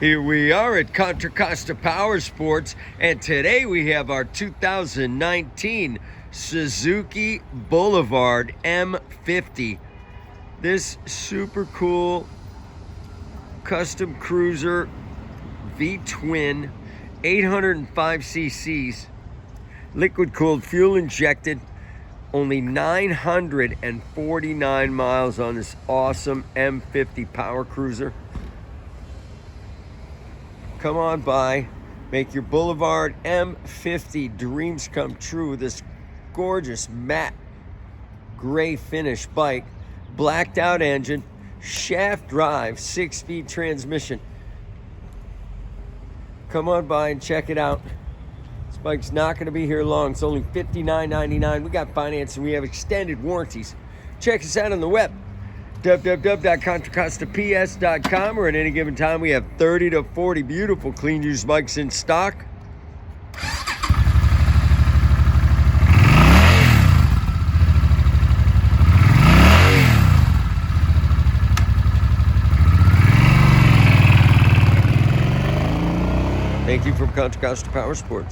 Here we are at Contra Costa Powersports, and today we have our 2019 Suzuki Boulevard M50. This super cool custom cruiser VTwin, 805 cc's, liquid cooled, fuel injected, only 949 miles on this awesome M50 power cruiser. Come on by, make your Boulevard M50 dreams come true with this gorgeous matte gray finish bike, blacked out engine, shaft drive, 6-speed transmission. Come on by and check it out. This bike's not going to be here long. It's only $59.99. We got financing. We have extended warranties. Check us out on the web, www.contracostaps.com, or at any given time we have 30 to 40 beautiful clean used bikes in stock. Thank you from Contra Costa Powersports.